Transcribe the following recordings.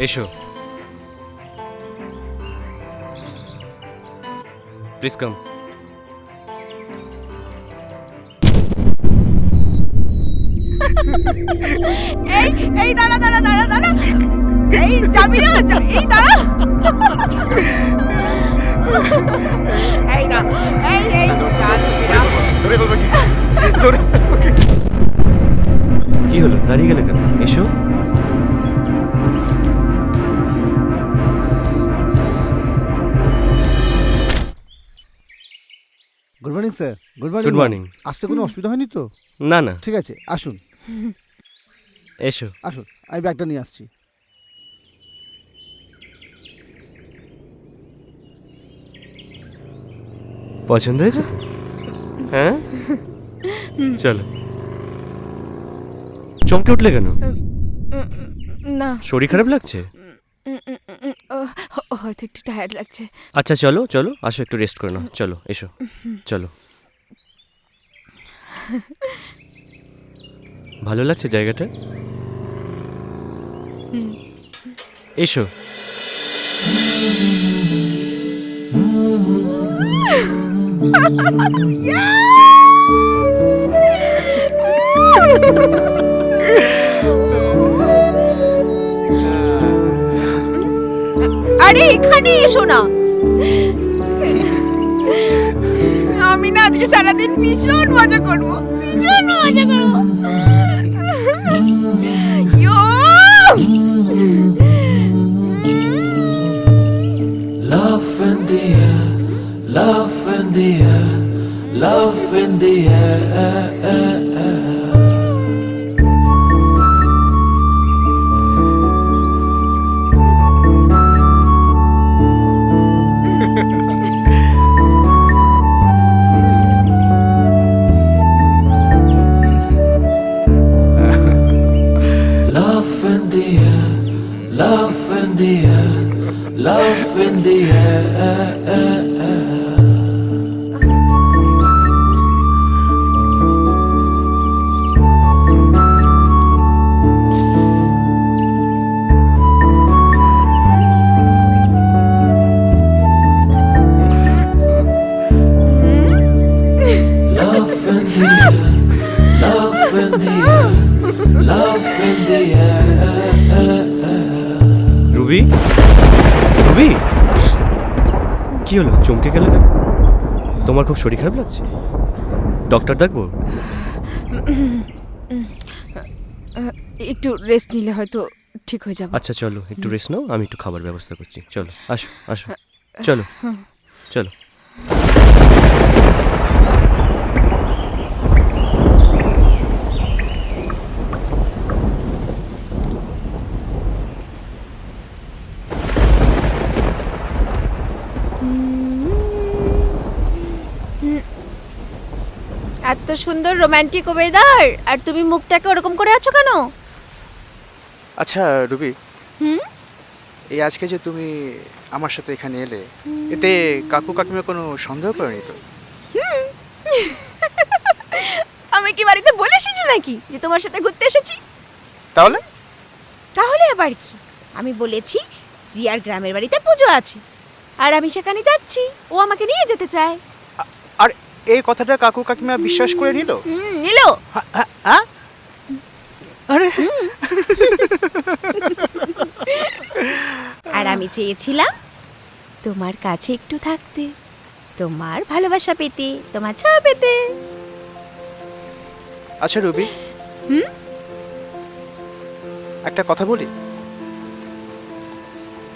এসো, please come. এই এই দাঁড়া দাঁড়া দাঁড়া দাঁড়া, এই যাবি না, এই দাঁড়া, এই না, এই এই ধরে ফেলবো কি? ধরে ফেলবো কি? কি হলো, দাঁড়িয়ে গেলে কেন? এসো। Good morning sir. Good morning. Good morning. আসতে কোনো অসুবিধা হয়নি তো? না না, ঠিক আছে, আসুন এসো। আসুন, আমি ব্যাগটা নিয়ে আসছি। পছন্দ হয়েছে তো? হ্যাঁ, চলো। চমকে উঠলে কেন? না, শরীর খারাপ লাগছে? হয়তো একটু টায়ার্ড লাগছে। আচ্ছা চলো চলো, আসো একটু রেস্ট করে নাও। চলো এসো, চলো। ভালো লাগছে জায়গাটা? এসো। আরে এখানে এসো না, আমি না আজকে সারাদিন ভীষণ মজা করবো, ভীষণ মজা করবো। ইয়ো! Love in the air, love in the air, love in the air. Love in the air, love in the air, love in the air. Love in the air, love in the air, love in the air. Ruby, Ruby, কি হলো, চমকে গেল কেন? তোমার খুব শরীর খারাপ লাগছে? ডক্টর ডাকবো? একটু রেস্ট নিলে হয়তো ঠিক হয়ে যাবে। আচ্ছা চলো, একটু রেস্ট নাও, আমি একটু খাবার ব্যবস্থা করছি। চলো আসো আসো, চলো চলো। এত সুন্দর রোমান্টিক ওয়েদার, আর তুমি মুখটাকে ওরকম করে আছো কেন? আচ্ছা রুবি, এই আজকে যে তুমি আমার সাথে এখানে এলে, এতে কাকু কাকিমা কোনো সন্দেহ করেনি তো? আমি কি বাড়িতে বলে এসেছি নাকি যে তোমার সাথে ঘুরতে এসেছি? তাহলে তাহলে আবার কি, আমি বলেছি রিয়ার গ্রামের বাড়িতে পুজো আছে আর আমি সেখানে যাচ্ছি, ও আমাকে নিয়ে যেতে চায়। আর এই কথাটা কাকু কাকিমা বিশ্বাস করে নিল? নিল। হ্যাঁ? আরে আর আমি চেয়েছিলাম তোমার কাছে একটু থাকতে, তোমার ভালোবাসা পেতে, তোমার ছোঁয়া পেতে। আচ্ছা রুবি, একটা কথা বলি।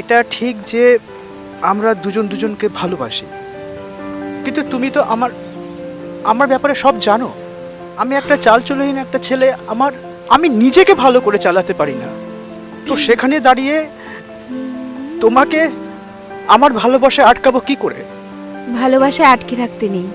এটা ঠিক যে আমরা দুজন দুজনকে ভালোবাসি, কিন্তু তুমি তো আমার ব্যাপারে সব জানো। আমি একটা চালচলহীন একটা ছেলে, আমি নিজেকে ভালো করে চালাতে পারি না। তো সেখানে দাঁড়িয়ে তোমাকে আমার ভালোবাসায় আটকাবো কি করে? ভালোবাসায় আটকে রাখতে নেই,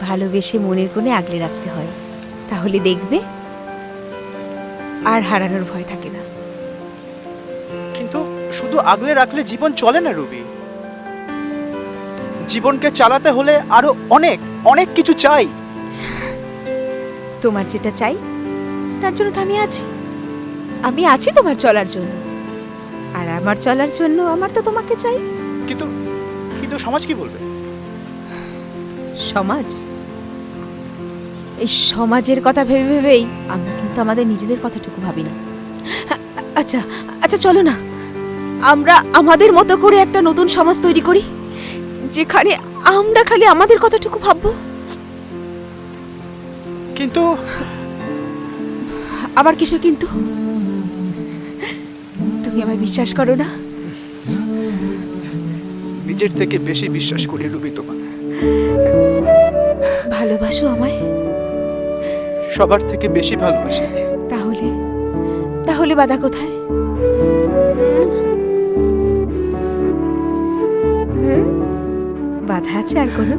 ভালোবেসে মনের কোণে আগলে রাখতে হয়, তাহলে দেখবে আর হারানোর ভয় থাকে না। কিন্তু শুধু আগলে রাখলে জীবন চলে না রুবি। জীবনকে চালাতে হলে আরো অনেক অনেক কিছু চাই। তোমার যেটা চাই তার জন্য তো আমি আছি, আমি আছি তোমার চলার জন্য। আমার চলার জন্য আমার তো তোমাকে চাই। কিন্তু কিন্তু সমাজ কি বলবে? সমাজ, এই সমাজের কথা ভেবে ভেবেই আমরা কিন্তু আমাদের নিজেদের কথাটুকু ভাবি না। আচ্ছা আচ্ছা, চলো না আমরা আমাদের মতো করে একটা নতুন সমাজ তৈরি করি, যেখানে আমরা খালি আমাদের কথাটুকু ভাববো। কিন্তু আবার কিছু কিন্তু? তুমি আমায় বিশ্বাস করো না? নিজের থেকে বেশি বিশ্বাস করি রুবি তোমার। ভালোবাসো আমায়? সবার থেকে বেশি ভালোবাসি। তাহলে তাহলে বাধা কোথায়? বাধা আছে আর কোনো?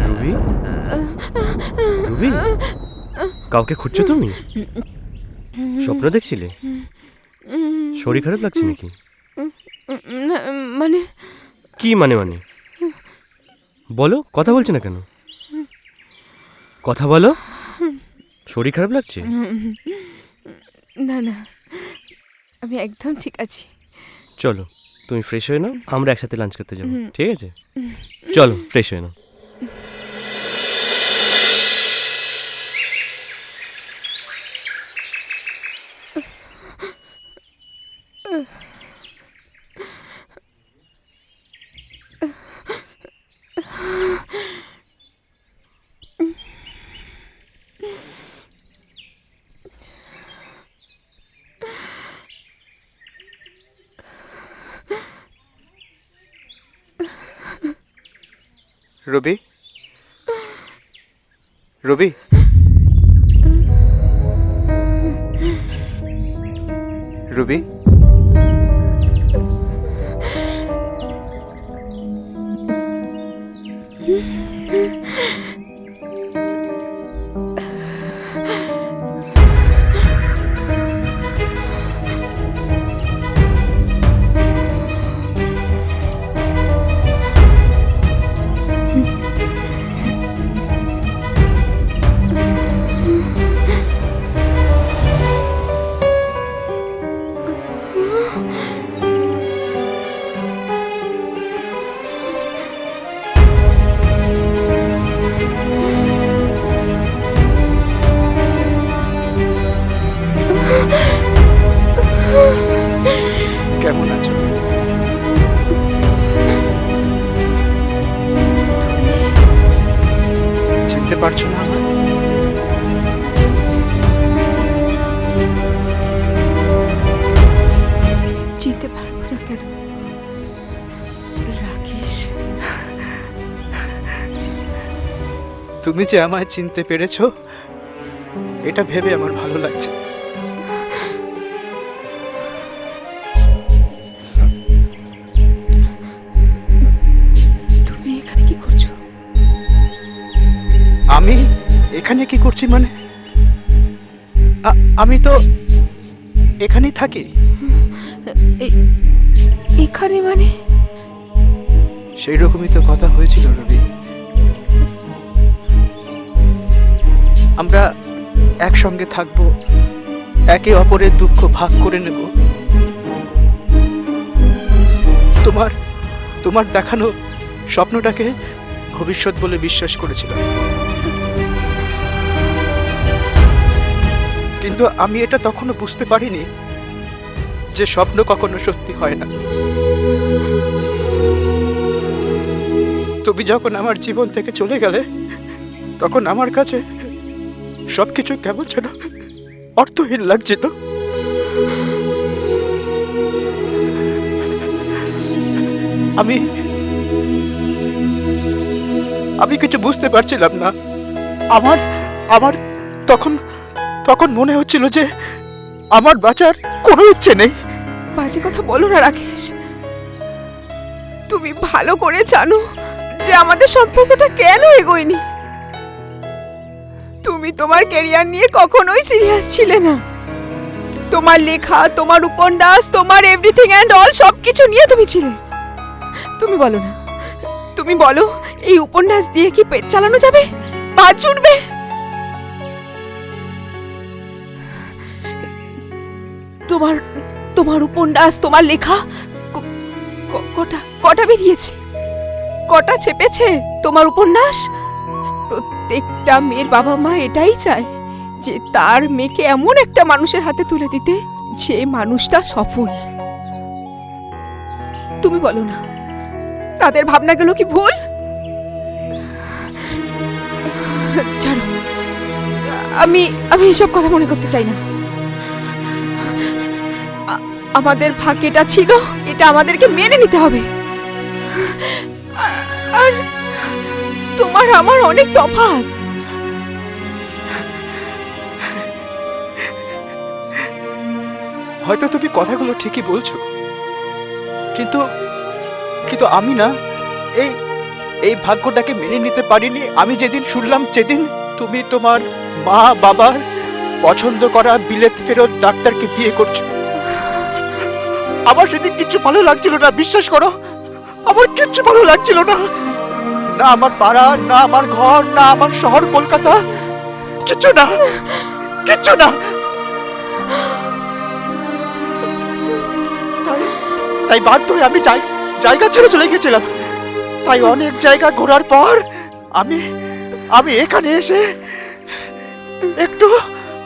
রুবি, রুবি, কাউকে খুঁজছো তুমি? স্বপ্ন দেখছিলে? শরীর খারাপ লাগছে নাকি? না, মানে কি মানে মানে বলো, কথা বলছে না কেন? কথা বলো, শরীর খারাপ লাগছে? না না, আমি একদম ঠিক আছি। চলো তুমি ফ্রেশ হয়ে নাও, আমরা একসাথে লাঞ্চ করতে যাবো, ঠিক আছে? চলো ফ্রেশ হয়ে নাও। রবি, রবি, রবি, কেমন আছো? চিনতে পারছো না আমায়? চিনতে পারবো না কেন? রাকেশ, তুমি যে আমায় চিনতে পেরেছো, এটা ভেবে আমার ভালো লাগছে। তুমি এখানে কি করছো? আমি এখানে কি করছি মানে? আমি তো এখানেই থাকি। এখানে মানে? সেই রকমই তো কথা হয়েছিল রবি। আমরা একসঙ্গে থাকবো, একে অপরের দুঃখ ভাগ করে নেব। তোমার দেখানো স্বপ্নটাকে ভবিষ্যৎ বলে বিশ্বাস করেছিলাম, কিন্তু আমি এটা তখনও বুঝতে পারিনি যে স্বপ্ন কখনো সত্যি হয় না। তুমি যখন আমার জীবন থেকে চলে গেলে, তখন আমার কাছে সবকিছু কেমন যেন অর্থহীন লাগছিল। আমি কিছু বুঝতে পারছিলাম না। আমার তখন মনে হচ্ছিল যে আমার বাঁচার কোনো ইচ্ছে নেই। বাজে কথা বলো না রাকেশ। তুমি ভালো করে জানো যে আমাদের সম্পর্কটা কেন এগোয়নি। তুমি তোমার ক্যারিয়ার নিয়ে কখনোই সিরিয়াস ছিলে না। তোমার লেখা, তোমার উপন্যাস, তোমার এভরিথিং অ্যান্ড অল সবকিছু নিয়ে তুমি ছিলে। তুমি বলো না, তুমি বলো এই উপন্যাস দিয়ে কি পেট চালানো যাবে? পা ছুটবে। তোমার তোমার উপন্যাস, তোমার লেখা কটা কটা বেরিয়েছে, কটা ছেপেছে তোমার উপন্যাস? প্রত্যেকটা মেয়ের বাবা মা এটাই চায় যে তার মেয়েকে এমন একটা মানুষের হাতে তুলে দিতে যে মানুষটা সফল। তুমি বলো না, তাদের ভাবনাগুলো কি ভুল? ছাড়ো, আমি আমি এসব কথা মনে করতে চাই না। আমাদের ভাগ্যটা ছিল, এটা আমাদেরকে মেনে নিতে হবে। আর তোমার আমার অনেক তফাৎ। হয়তো তুমি কথাগুলো ঠিকই বলছো, কিন্তু কিন্তু আমি না এই এই ভাগ্যটাকে মেনে নিতে পারিনি। আমি যেদিন শুনলাম, যেদিন তুমি তোমার মা বাবার পছন্দ করা বিলেত ফেরত ডাক্তারকে বিয়ে করছো, আমার সেদিন কিচ্ছু ভালো লাগছিল না। বিশ্বাস করো, আমার কিচ্ছু ভালো লাগছিল না। না আমার পাড়া, না আমার ঘর, না আমার শহর কলকাতা, কিচ্ছু না, কিচ্ছু না। তাই বাধ্য হয়ে আমি জায়গা ছেড়ে চলে গেছিলাম। তাই অনেক জায়গা ঘোরার পর আমি আমি এখানে এসে একটু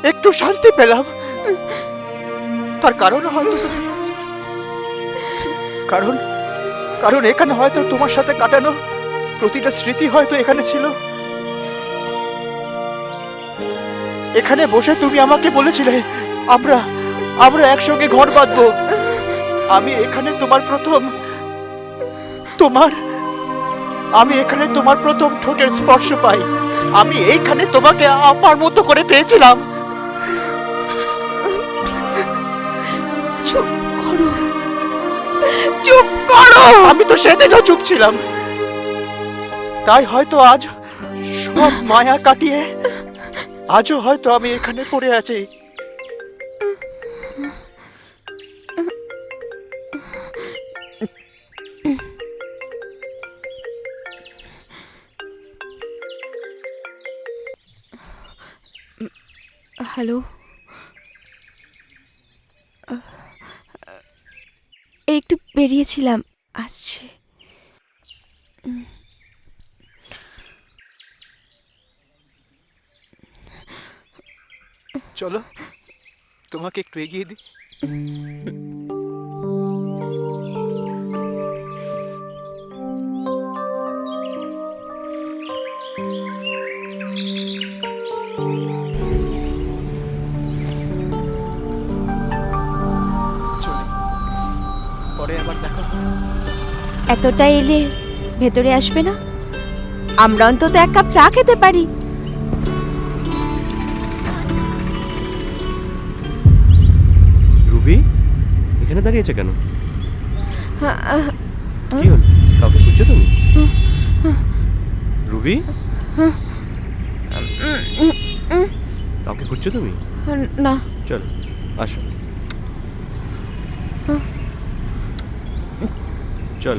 একটু শান্তি পেলাম। তার কারণ হয়তো তুমি, কারণ কারণ এখানে হয়তো তোমার সাথে কাটানো প্রতিটা স্মৃতি হয়তো এখানে ছিল। এখানে বসে তুমি আমাকে বলেছিলে আমরা আমরা একসঙ্গে ঘর বাঁধবো। আমি এখানে তোমার প্রথম ঠোঁটের স্পর্শ পাই। আমি এইখানে তোমাকে আমার মতো করে পেয়েছিলাম। চুপ করো, চুপ করো। আমি তো সেদিনও চুপ ছিলাম। তাই হয়তো আজ সব মায়া কাটিয়ে আজও হয়তো আমি এখানে পড়ে আছি। হ্যালো, একটু বেরিয়েছিলাম, আসছে। চলো তোমাকে একটু এগিয়ে দিই। চলে পরে আবার দেখা হবে। এতটা এলে ভেতরে আসবে না? আমরা অন্তত এক কাপ চা খেতে পারি। রুবি এখানে দাঁড়িয়েছে কেন? কি হল? কাউকে খুঁজছো তুমি? রুবি, কাউকে খুঁজছো তুমি? না। চল আসো, চল।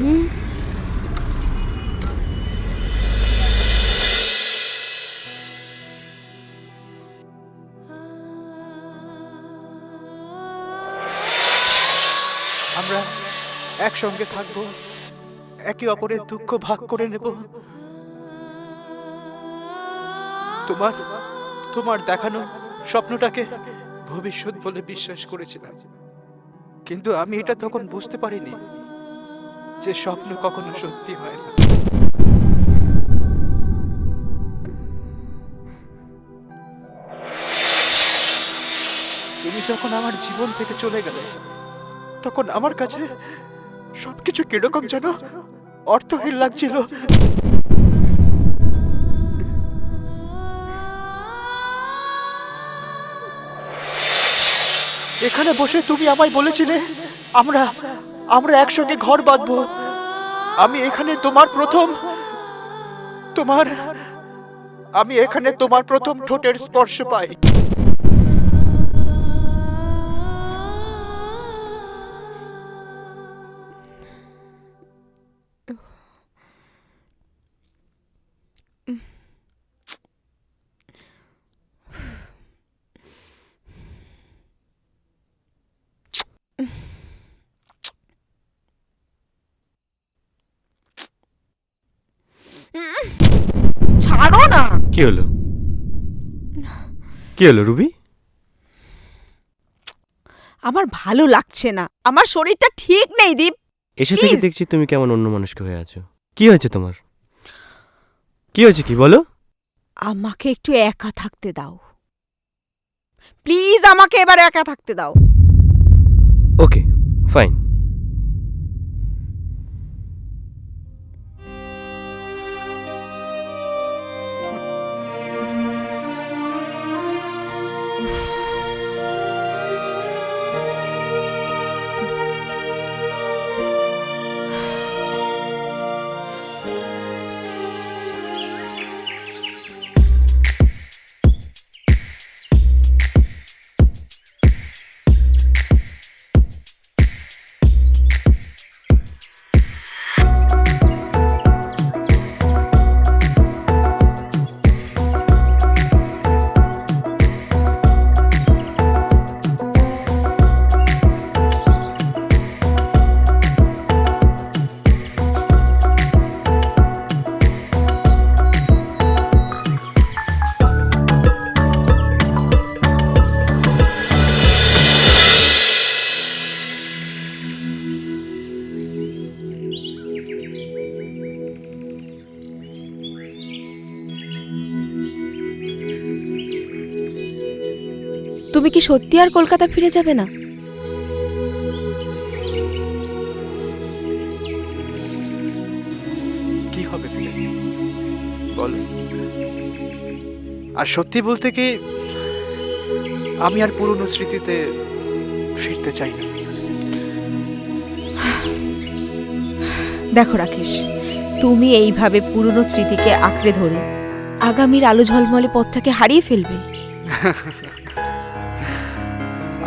আমরা একসঙ্গে থাকবো, একে অপরের দুঃখ ভাগ করে নেব। তোমার তোমার দেখানো স্বপ্নটাকে ভবিষ্যৎ বলে বিশ্বাস করেছিলাম, কিন্তু আমি এটা তখন বুঝতে পারিনি যে স্বপ্ন কখনো সত্যি হয় না। তুমি যখন আমার জীবন থেকে চলে গেলে, তখন আমার কাছে সবকিছু কিরকম যেন অর্থহীন লাগছিল। এখানে বসে তুমি আমায় বলেছিলে আমরা আমরা একসঙ্গে ঘর বাঁধবো। আমি এখানে তোমার প্রথম ঠোঁটের স্পর্শ পাই। কি হলো? কি হলো রুবি? আমার ভালো লাগছে না, আমার শরীরটা ঠিক নেই দীপ। এসে থেকে Please! দেখছি তুমি কেমন অন্য মানুষকে হয়ে আছো। কি হয়েছে তোমার? কি হয়েছে কি বলো? আমাকে একটু একা থাকতে দাও প্লিজ, আমাকে এবার একা থাকতে দাও। Okay fine. তুমি কি সত্যি আর কলকাতা ফিরে যাবে না? কি হবে ফিরে বলো? আর সত্যি বলতে কি, আমি আর পুরনো স্মৃতিতে ফিরতে চাই না। দেখো রাকেশ, তুমি এইভাবে পুরনো স্মৃতিকে আঁকড়ে ধরে আগামীর আলো ঝলমলে পথটাকে হারিয়ে ফেলবে।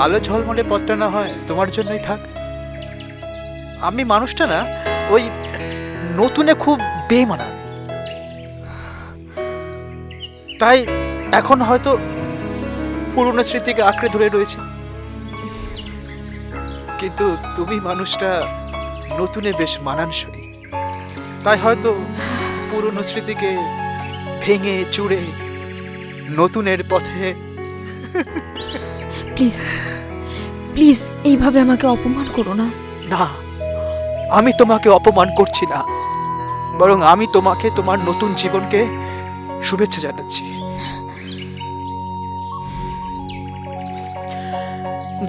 আলো ঝলমলে পথটা না হয় তোমার জন্যই থাক। আমি মানুষটা না ওই নতুনে খুব বেমানান, তাই এখন হয়তো পুরনো স্মৃতিকে আঁকড়ে ধরে রয়েছে। কিন্তু তুমি মানুষটা নতুনে বেশ মানানসই, তাই হয়তো পুরনো স্মৃতিকে ভেঙে চুরে নতুনের পথে। প্লিজ প্লিজ, এইভাবে আমাকে অপমান করো না। না, আমি তোমাকে অপমান করছি না, বরং আমি তোমাকে তোমার নতুন জীবনকে শুভেচ্ছা জানাচ্ছি।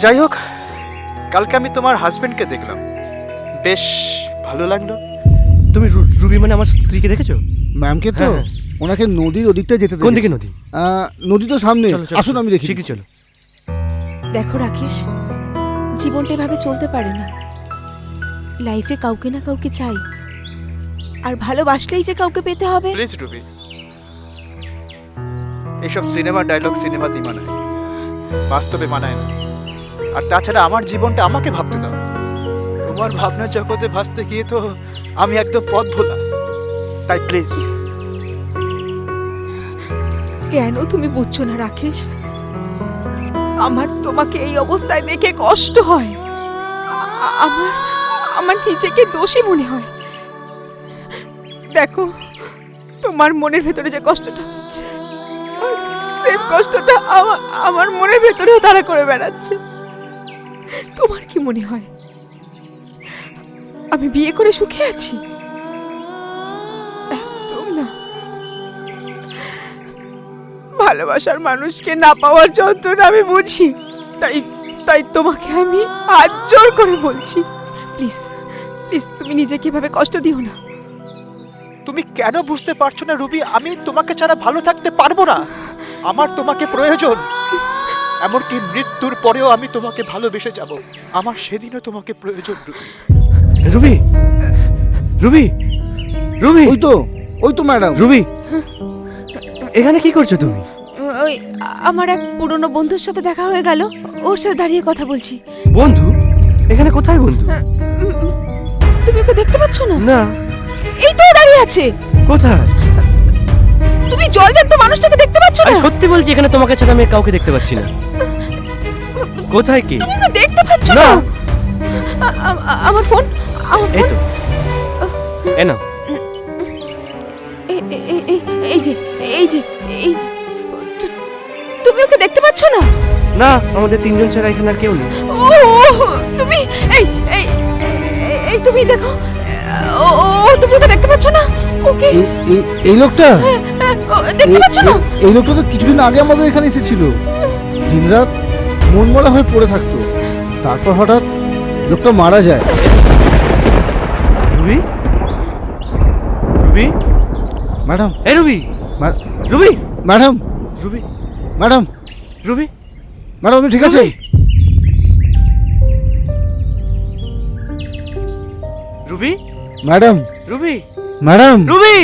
যাই হোক, কালকে আমি তোমার হাজবেন্ডকে দেখলাম, বেশ ভালো লাগলো। তুমি রুবি মানে আমার স্ত্রীকে দেখেছো? ম্যামকে তো হ্যাঁ, হ্যাঁ। ওনাকে নদীর ওদিকটা যেতে কোন দিকে দেখেছি। নদী? নদী তো সামনে, চলো চলো আসুন আমি দেখি। শিগগির চলো। দেখো রাকেশ, জীবনটা এভাবে চলতে পারে না। লাইফে কাউকে না কাউকে চাই, আর ভালোবাসলেই যে কাউকে পেতে হবে। প্লিজ রুবি, এইসব সিনেমা ডায়লগ সিনেমাতেই মানায়, বাস্তবে মানায় না। আর তাছাড়া আমার জীবনটা আমাকে ভাবতে দাও। তোমার ভাবনার জগতে ভাসতে গিয়ে তো আমি একদম পথ ভোলা। তাই প্লিজ। কেন তুমি বুঝছো না রাকেশ? আমার তোমাকে এই অবস্থায় দেখে কষ্ট হয়। আমার আমার নিজেকে দোষী মনে হয়। দেখো, তোমার মনের ভেতরে যে কষ্টটা হচ্ছে, সেম কষ্টটা আমার মনের ভেতরেও তারা করে বেড়াচ্ছে। তোমার কি মনে হয় আমি বিয়ে করে সুখে আছি? একদম না। ভালোবাসার মানুষকে না পাওয়ার যন্ত্রণা আমি বুঝি, তাই তাই তোমাকে আমি হাত জোর করে বলছি, প্লিজ প্লিজ, তুমি নিজেকে এভাবে কষ্ট দিও না। তুমি কেন বুঝতে পারছো না রুবি? আমি তোমাকে ছাড়া ভালো থাকতে পারবো না। আমার তোমাকে প্রয়োজন। এমনকি মৃত্যুর পরেও আমি তোমাকে ভালোবেসে যাব। আমার সেদিনও তোমাকে প্রয়োজন রুবি। রুবি রুবি রুবি ওই তো ম্যাডাম। রুবি, এখানে কি করছো তুমি? ওই আমার এক পুরনো বন্ধুর সাথে দেখা হয়ে গেল, ওর সাথে দাঁড়িয়ে কথা বলছি। বন্ধু? এখানে কোথায় বন্ধু? তুমি ওকে দেখতে পাচ্ছ না? না। এই তো দাঁড়িয়ে আছে। কোথায়? তুমি জলজান্ত মানুষটাকে দেখতে পাচ্ছ না? আমি সত্যি বলছি, এখানে তোমাকে ছাড়া আমি কাউকে দেখতে পাচ্ছি না। কোথায় কি? তুমি ওকে দেখতে পাচ্ছ না? আমার ফোন, এই তো, এ নাও। এই যে এই যে না, আমাদের তিনজন ছাড়া এখানে আর কেউ নেই। ও তুমি এই এই এই তুমি দেখো, ও তুমি ওকে দেখতে পাচ্ছ না? ওকে এই লোকটা দেখতে পাচ্ছ না? এই লোকটা তো কিছুদিন আগে আমাদের এখানে এসেছিল, দিনরাত মন মরা হয়ে পড়ে থাকতো, তারপর হঠাৎ লোকটা মারা যায়। রুবি, রুবি, ম্যাডাম, এই রুবি, মা- Ruby, madam, Ruby, madam, Ruby, madam আপনি ঠিক আছে? Ruby, madam, Ruby, madam, Ruby.